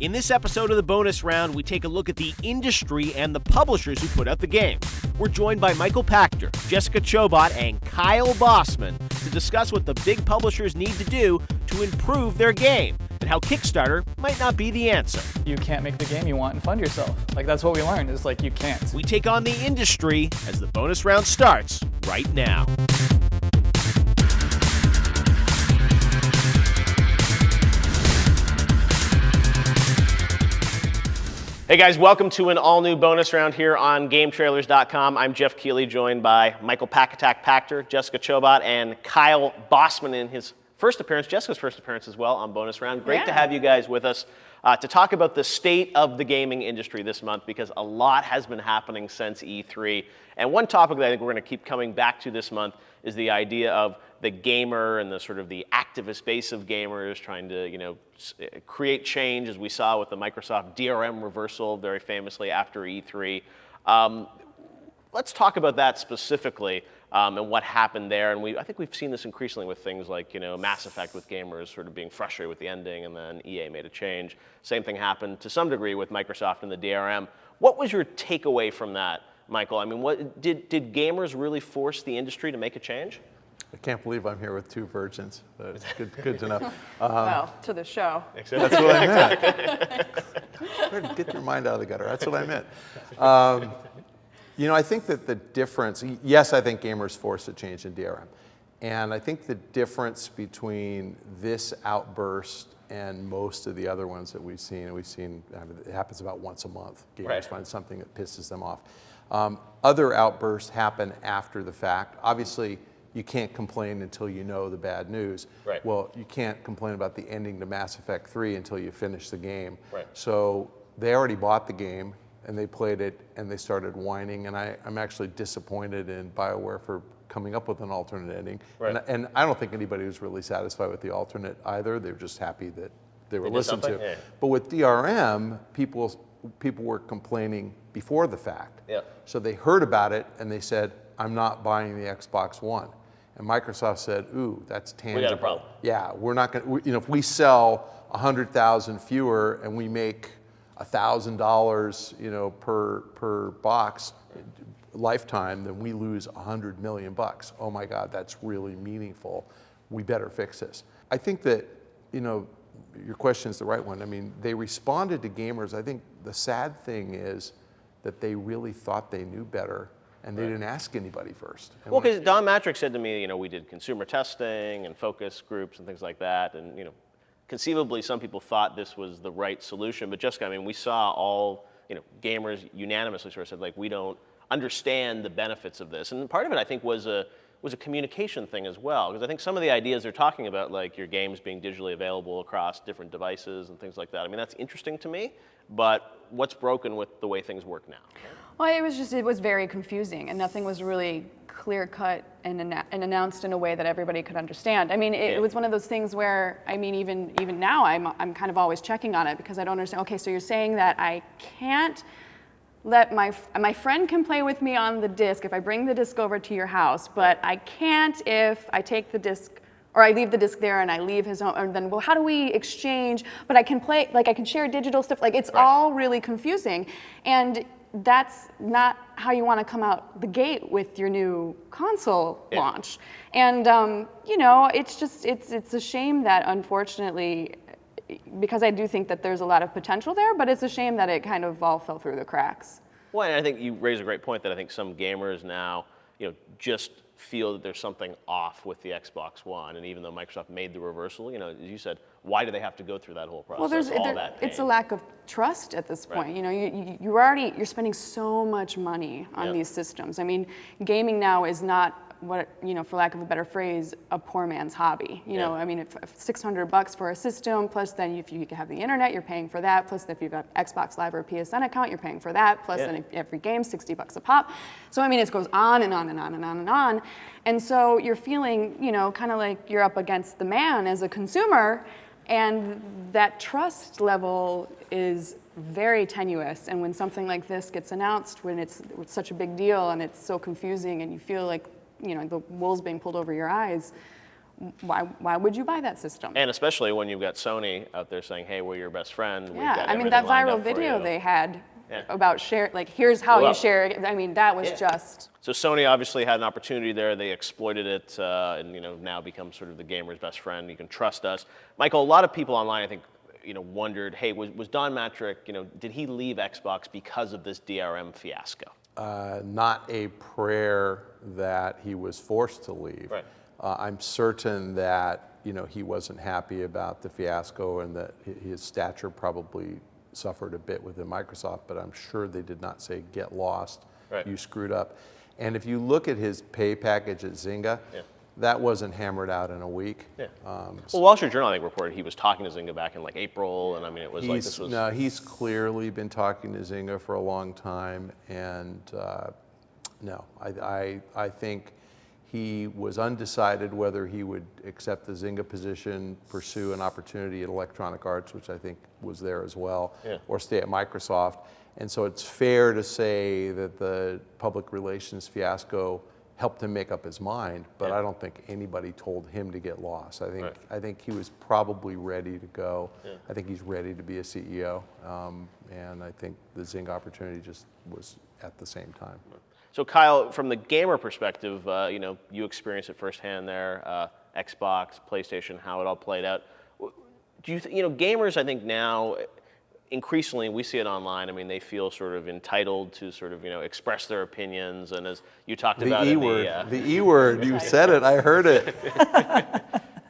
In this episode of the bonus round, we take a look at the industry and the publishers who put out the game. We're joined by Michael Pachter, Jessica Chobot, and Kyle Bossman to discuss what the big publishers need to do to improve their game, and how Kickstarter might not be the answer. You can't make the game you want and fund yourself. Like, that's what we learned, is like, you can't. We take on the industry as the bonus round starts right now. Hey guys, welcome to an all-new bonus round here on GameTrailers.com. I'm Jeff Keighley, joined by Michael Pachter, Jessica Chobot, and Kyle Bossman in his first appearance, Jessica's first appearance as well on bonus round. Great to have you guys with us to talk about the state of the gaming industry this month, because a lot has been happening since E3. And one topic that I think we're going to keep coming back to this month is the idea of the gamer and the sort of the activist base of gamers trying to, create change, as we saw with the Microsoft DRM reversal very famously after E3. Let's talk about that specifically and what happened there. And I think we've seen this increasingly with things like, Mass Effect, with gamers sort of being frustrated with the ending, and then EA made a change. Same thing happened to some degree with Microsoft and the DRM. What was your takeaway from that, Michael? I mean, what did gamers really force the industry to make a change? I can't believe I'm here with two virgins. It's good to know. Well, to the show. That's what I meant. Get your mind out of the gutter. That's what I meant. I think that the difference, yes, I think gamers forced a change in DRM. And I think the difference between this outburst and most of the other ones that we've seen, it happens about once a month. Gamers find something that pisses them off. Other outbursts happen after the fact. Obviously, you can't complain until you know the bad news. Right. Well, you can't complain about the ending to Mass Effect 3 until you finish the game. Right. So they already bought the game, and they played it, and they started whining, and I'm actually disappointed in BioWare for coming up with an alternate ending. Right. And I don't think anybody was really satisfied with the alternate either. They were just happy that they were listened to. Yeah. But with DRM, people were complaining before the fact. Yeah. So they heard about it, and they said, I'm not buying the Xbox One. And Microsoft said, ooh, that's tangible. We got a problem. Yeah, we're not going to, if we sell 100,000 fewer and we make $1,000, per box lifetime, then we lose $100 million. Oh my God, that's really meaningful. We better fix this. I think that, your question is the right one. I mean, they responded to gamers. I think the sad thing is that they really thought they knew better, and they didn't ask anybody first. Well, because Don Matrick said to me, we did consumer testing and focus groups and things like that, and conceivably some people thought this was the right solution. But Jessica, I mean, we saw all gamers unanimously sort of said, like, we don't understand the benefits of this. And part of it, I think, was a communication thing as well, because I think some of the ideas they're talking about, like your games being digitally available across different devices and things like that, I mean, that's interesting to me. But what's broken with the way things work now? Well, it was very confusing, and nothing was really clear cut and announced in a way that everybody could understand. I mean, it was one of those things where, I mean, even now, I'm kind of always checking on it, because I don't understand. Okay, so you're saying that I can't let my friend can play with me on the disc if I bring the disc over to your house, but I can't if I take the disc, or I leave the disc there and I leave his home, and then, well, how do we exchange? But I can play, like I can share digital stuff. Like, it's all really confusing. And that's not how you want to come out the gate with your new console launch. And, it's a shame that, unfortunately, because I do think that there's a lot of potential there, but it's a shame that it kind of all fell through the cracks. Well, and I think you raise a great point that I think some gamers now, just feel that there's something off with the Xbox One. And even though Microsoft made the reversal, as you said, why do they have to go through that whole process? Well, it's a lack of trust at this point. You're spending so much money on these systems. I mean, gaming now is not what, for lack of a better phrase, a poor man's hobby. I mean, if $600 for a system, plus then if you have the internet, you're paying for that, plus if you've got Xbox Live or a PSN account, you're paying for that, plus then every game, $60 a pop. So, I mean, it goes on and on and on and on and on. And so you're feeling, kind of like you're up against the man as a consumer, and that trust level is very tenuous. And when something like this gets announced, when it's such a big deal and it's so confusing and you feel like, the wool's being pulled over your eyes, why would you buy that system? And especially when you've got Sony out there saying, hey, we're your best friend. We've Yeah, got I mean, that everything lined viral up for video you. they had Yeah. about share, like, here's how Well, you share it. I mean, that was just. So Sony obviously had an opportunity there. They exploited it, and now become sort of the gamer's best friend. You can trust us, Michael. A lot of people online, I think, wondered, hey, was Don Matrick, did he leave Xbox because of this DRM fiasco? Not a prayer that he was forced to leave. Right. I'm certain that he wasn't happy about the fiasco and that his stature probably suffered a bit within Microsoft, but I'm sure they did not say, get lost, Right. you screwed up. And if you look at his pay package at Zynga, that wasn't hammered out in a week. Yeah. Well, Wall Street Journal, I think, reported he was talking to Zynga back in like April, and I mean, it was like this was. No, he's clearly been talking to Zynga for a long time, and no, I think he was undecided whether he would accept the Zynga position, pursue an opportunity at Electronic Arts, which I think was there as well, or stay at Microsoft. And so it's fair to say that the public relations fiasco helped him make up his mind, but I don't think anybody told him to get lost. I think he was probably ready to go. I think he's ready to be a CEO, and I think the Zynga opportunity just was at the same time. So Kyle, from the gamer perspective, you experienced it firsthand there, Xbox, PlayStation, how it all played out. Do you gamers, I think now, increasingly, we see it online. I mean, they feel sort of entitled to sort of, express their opinions. And as you talked about the E word, you said it, I heard it.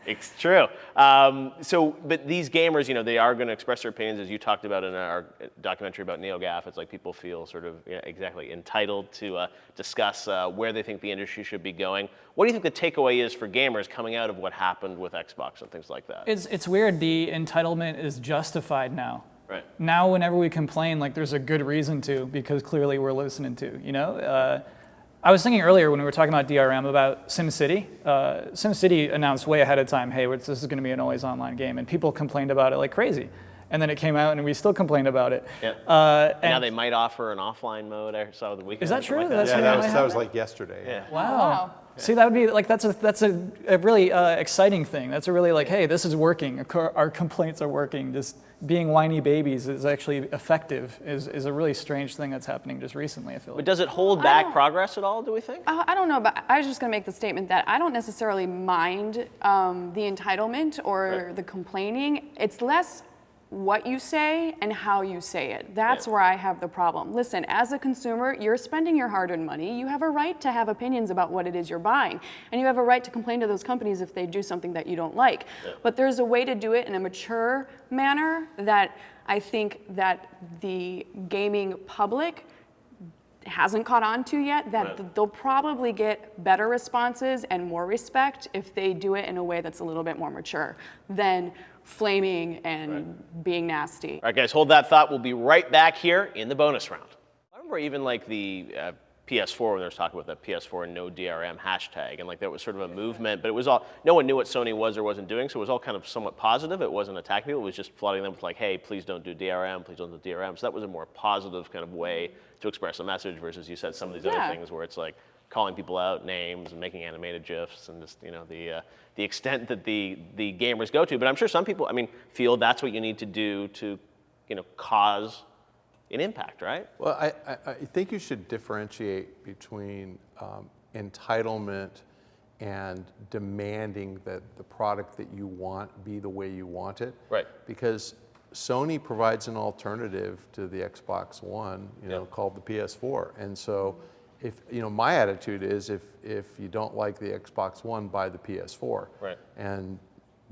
It's true. But these gamers, they are going to express their opinions, as you talked about in our documentary about NeoGAF. It's like people feel sort of exactly entitled to discuss where they think the industry should be going. What do you think the takeaway is for gamers coming out of what happened with Xbox and things like that? It's weird. The entitlement is justified now. Right. Now, whenever we complain, like there's a good reason to, because clearly we're listening to. I was thinking earlier when we were talking about DRM about SimCity. SimCity announced way ahead of time, hey, this is going to be an always online game, and people complained about it like crazy. And then it came out, and we still complained about it. Yeah. And now they might offer an offline mode. I saw the weekend. Is that true? Like That's That was like yesterday. Yeah. Wow. See, that would be like that's a really exciting thing. That's a really like, hey, this is working. Our complaints are working. Just being whiny babies is actually effective. Is a really strange thing that's happening just recently. I feel like. But does it hold back progress at all? Do we think? I don't know, but I was just going to make the statement that I don't necessarily mind the entitlement or the complaining. It's less what you say and how you say it. That's where I have the problem. Listen, as a consumer, you're spending your hard-earned money. You have a right to have opinions about what it is you're buying. And you have a right to complain to those companies if they do something that you don't like. But there's a way to do it in a mature manner that I think that the gaming public hasn't caught on to yet, that they'll probably get better responses and more respect if they do it in a way that's a little bit more mature than flaming and being nasty. All right, guys, hold that thought. We'll be right back here in the bonus round. I remember even like the PS4 when there was talking about that PS4 no DRM hashtag, and like there was sort of a movement, but it was all, no one knew what Sony was or wasn't doing, so it was all kind of somewhat positive. It wasn't attacking people, it was just flooding them with like, hey, please don't do DRM, please don't do DRM. So that was a more positive kind of way to express a message versus you said some of these other things where it's like calling people out names and making animated GIFs and just the extent that the gamers go to. But I'm sure some people, feel that's what you need to do to cause an impact, right? Well, I think you should differentiate between entitlement and demanding that the product that you want be the way you want it. Right. Because Sony provides an alternative to the Xbox One, called the PS4. And so if my attitude is if you don't like the Xbox One, buy the PS4. Right. And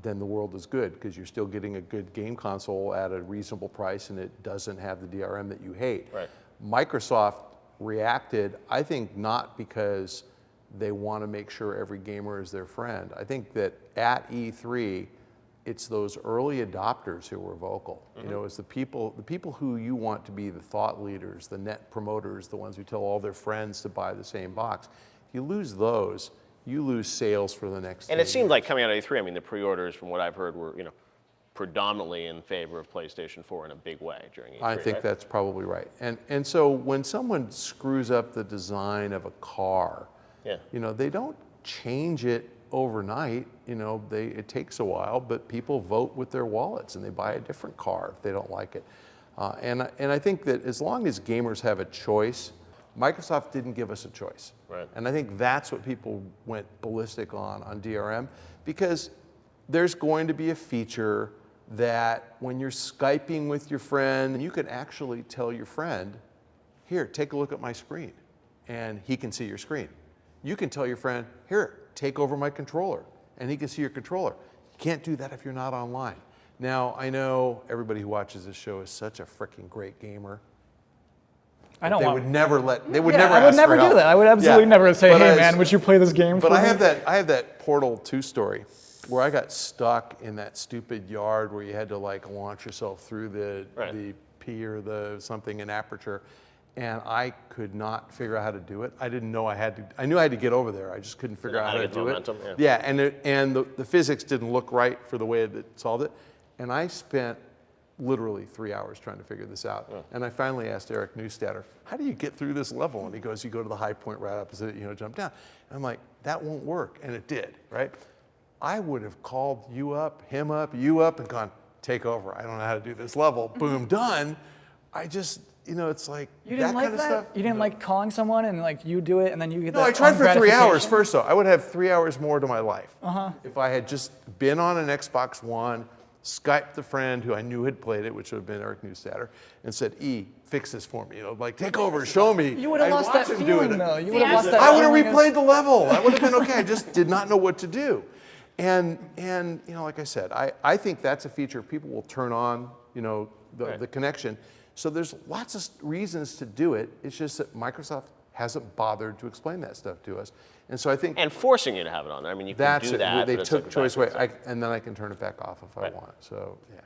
then the world is good because you're still getting a good game console at a reasonable price and it doesn't have the DRM that you hate. Right. Microsoft reacted, I think, not because they want to make sure every gamer is their friend. I think that at E3, it's those early adopters who were vocal. It's the people who you want to be the thought leaders, the net promoters, the ones who tell all their friends to buy the same box. If you lose those, you lose sales for the next 10 And it seemed years. like coming out of E3, the pre-orders, from what I've heard, were predominantly in favor of PlayStation 4 in a big way during E3. I think that's probably right. And so when someone screws up the design of a car, they don't change it overnight. It takes a while, but people vote with their wallets and they buy a different car if they don't like it. And I think that as long as gamers have a choice, Microsoft didn't give us a choice. Right. And I think that's what people went ballistic on DRM, because there's going to be a feature that when you're Skyping with your friend, you can actually tell your friend, here, take a look at my screen, and he can see your screen. You can tell your friend, here, take over my controller, and he can see your controller. You can't do that if you're not online. Now, I know everybody who watches this show is such a freaking great gamer. I don't They want. would never let. They would Yeah, never. I would ask never for do help. that. I would absolutely Yeah. never say, But "Hey, I- man, would you play this game for But I me?" have that Portal 2 story where I got stuck in that stupid yard where you had to like launch yourself through the P or the something in Aperture, and I could not figure out how to do it. I didn't know I had to. I knew I had to get over there. I just couldn't figure out how to get the do momentum, it. yeah. And the physics didn't look right for the way it solved it, and I spent literally 3 hours trying to figure this out. And I finally asked Eric Neustatter, how do you get through this level? And he goes, you go to the high point right opposite it, jump down. And I'm like, that won't work. And it did, right? I would have called you up, him up, you up, and gone, take over. I don't know how to do this level. Boom, done. I just, it's like You that didn't like kind of that? stuff. You didn't like calling someone and like you do it and then you get No, that I tried for 3 hours gratification? first, though. I would have 3 hours more to my life. If I had just been on an Xbox One, Skyped a friend who I knew had played it, which would have been Eric Neustatter, and said, fix this for me. Like, take over, show me. You would have I'd lost watch that him do feeling it. though. You See, would have lost that I would have feeling of- replayed the level. I would have been okay. I just did not know what to do. And like I said, I think that's a feature people will turn on, the connection. So there's lots of reasons to do it. It's just that Microsoft hasn't bothered to explain that stuff to us. And so I think And forcing you to have it on there. I mean, you can that's do it. that. They but it's took like a choice away, backwards thing. and then I can turn it back off if I want. So yeah.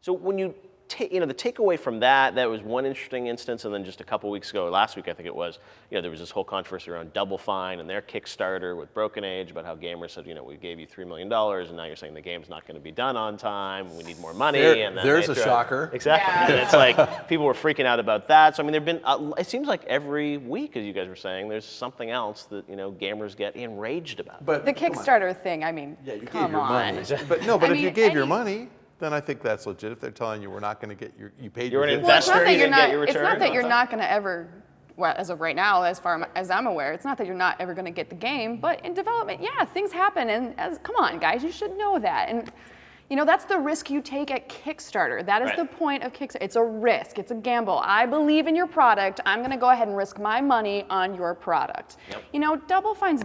So when you take, the takeaway from that was one interesting instance, and then just a couple weeks ago, last week I think it was, there was this whole controversy around Double Fine and their Kickstarter with Broken Age about how gamers said, we gave you $3 million, and now you're saying the game's not going to be done on time. We need more money. And then There's they a threw out- shocker. Exactly. Yeah. And it's like people were freaking out about that. So I mean, there've been. It seems like every week, as you guys were saying, there's something else that gamers get enraged about. But The come on. Kickstarter thing, I mean, Yeah, you gave come your on. money. But no, but I if you mean, gave your any- money, then I think that's legit. If they're telling you we're not going to get you paid You're your an 50 Well, it's not investor, that you you're didn't get not. your It's return not that on you're that? not going to ever. Well, as of right now, as far as I'm aware, it's not that you're not ever going to get the game. But in development, yeah, things happen, and come on, guys, you should know that. And that's the risk you take at Kickstarter. That is Right. the point of Kickstarter. It's a risk. It's a gamble. I believe in your product. I'm going to go ahead and risk my money on your product. Double Fine's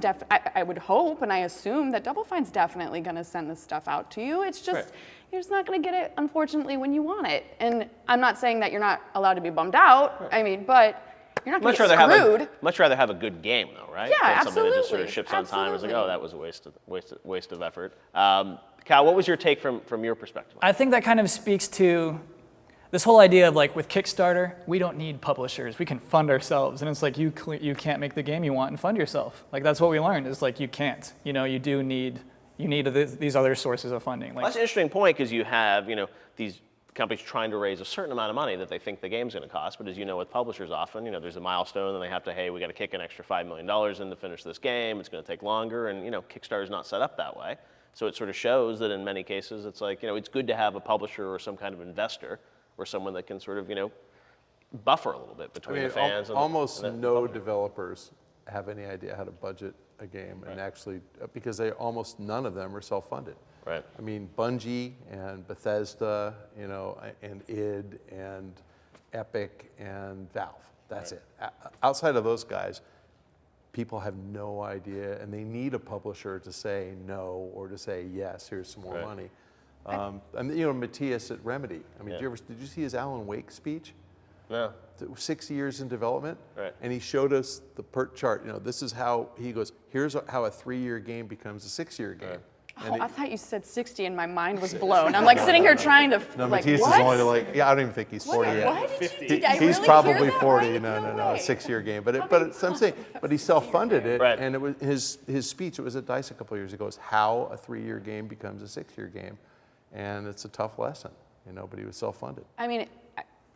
I would hope and I assume that Double Fine's definitely going to send this stuff out to you. It's just Right. you're just not going to get it, unfortunately, when you want it. And I'm not saying that you're not allowed to be bummed out. I mean, but you're not going to get screwed. Much rather have a good game, though, right? Yeah, Than something that just sort of absolutely. ships on time. It's like, Absolutely. oh, that was a waste of effort. Cal, what was your take from your perspective? I think that kind of speaks to this whole idea of like with Kickstarter, we don't need publishers. We can fund ourselves. And it's like you can't make the game you want and fund yourself. Like that's what we learned is like you can't. You do need these other sources of funding. Like, That's an interesting point because you have these companies trying to raise a certain amount of money that they think the game's going to cost. But as you know, with publishers often, there's a milestone and they have to, hey, we got to kick an extra $5 million in to finish this game. It's going to take longer. And Kickstarter's not set up that way. So it sort of shows that in many cases, it's like, it's good to have a publisher or some kind of investor or someone that can sort of, buffer a little bit between the fans. Almost and the no publisher. developers have any idea how to budget a game, and actually, because almost none of them are self-funded. Right. I mean, Bungie and Bethesda, and id and Epic and Valve. That's it. Outside of those guys, people have no idea, and they need a publisher to say no or to say yes. Here's some more Right. money. And Matthias at Remedy. I mean, Yeah. did you see his Alan Wake speech? No. 6 years in development, Right. and he showed us the PERT chart. This is how he goes. Here's how a 3-year game becomes a 6-year game. Right. And I thought you said 60 and my mind was blown. I'm like sitting here trying to no, like, Matthias what? is only like, I don't even think he's 40 yet. What? Did I He's really probably hear that 40. right? No, way. a 6-year game. But I'm God. saying, but he self-funded it, Right. and it was his speech. It was at DICE a couple of years ago. Is how a 3-year game becomes a 6-year game, and it's a tough lesson, But he was self-funded. I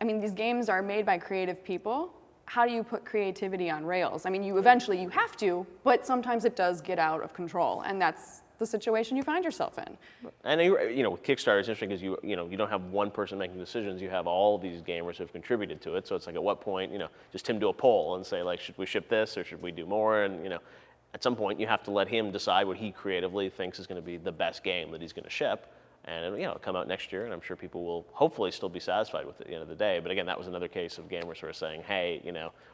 mean, these games are made by creative people. How do you put creativity on rails? I mean, eventually you have to, but sometimes it does get out of control, and that's the situation you find yourself in. And with Kickstarter, it's interesting because you don't have one person making decisions. You have all these gamers who have contributed to it. So it's like, at what point, just Tim do a poll and say, like, should we ship this or should we do more? And at some point, you have to let him decide what he creatively thinks is going to be the best game that he's going to ship. And it'll come out next year, and I'm sure people will hopefully still be satisfied with it at the end of the day. But again, that was another case of gamers sort of saying, hey,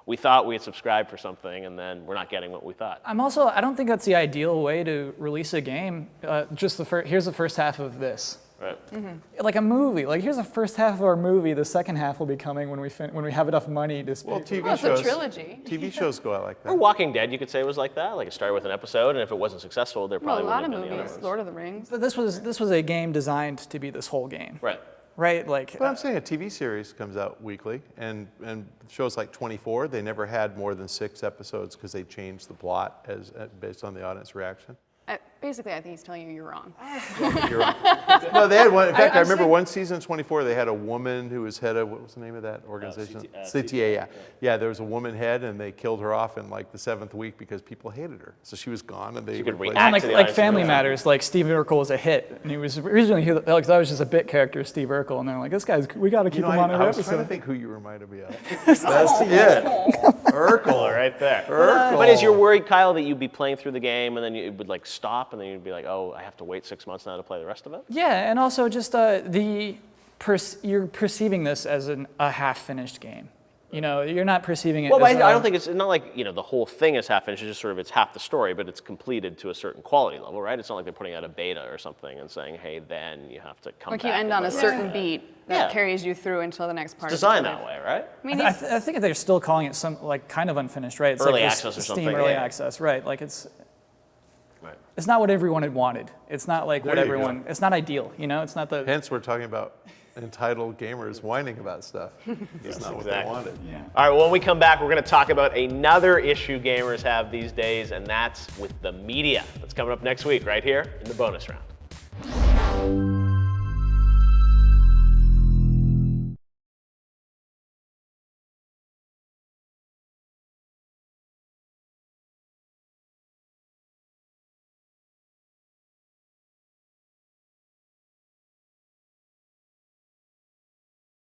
we thought we had subscribed for something, and then we're not getting what we thought. I don't think that's the ideal way to release a game. Here's the first half of this. Right. Like a movie. Like, here's the first half of our movie. The second half will be coming when we have enough money to spend. Well, TV Well, it's shows. a trilogy. TV shows go out like Or that. Walking Dead, you could say, was like that. Like, it started with an episode, and if it wasn't successful, there Well, probably a lot of wouldn't have been any movies, other ones. Lord of the Rings. But this was a game designed to be this whole game. Right. Right? Like, But I'm saying a TV series comes out weekly, and shows like 24, they never had more than 6 episodes because they changed the plot based on the audience reaction. Basically, I think he's telling you you're wrong. You're right. No, they had one. In fact, I I'm remember saying- one season, 24, they had a woman who was head of, what was the name of that organization? CTA, yeah. Yeah, there was a woman head, and they killed her off in like the 7th week because people hated her. So she was gone, and they She could replaced react. her. and to the like audience Family and Matters, like Steve Urkel was a hit, and he was originally like that was just a bit character, Steve Urkel, and they're like, this guy's, we got to keep him on I every was trying to episode. think who you reminded me of. That's it. Urkel. Right there. Urkel. But is you're worried, Kyle, that you'd be playing through the game and then it would like stop and then you'd be like, oh, I have to wait 6 months now to play the rest of it? Yeah, and also just you're perceiving this as a half-finished game. You're not perceiving it Well, as but I don't think it's not like, the whole thing is half finished. It's just sort of, it's half the story, but it's completed to a certain quality level, right? It's not like they're putting out a beta or something and saying, hey, then you have to come Like back. you end and on a play the certain rest. beat that Yeah. carries you through until the next part. It's of the designed story. that way, right? I mean, I think they're still calling it some like kind of unfinished, right? It's Early like access or Steam something, early yeah. access, right? Like it's Right. not what everyone had wanted. It's not like what There you everyone. It's not ideal, It's not the. Hence, we're talking about entitled gamers whining about stuff. It's not what they exactly. wanted. All right, when we come back, we're going to talk about another issue gamers have these days, and that's with the media. That's coming up next week right here in the bonus round.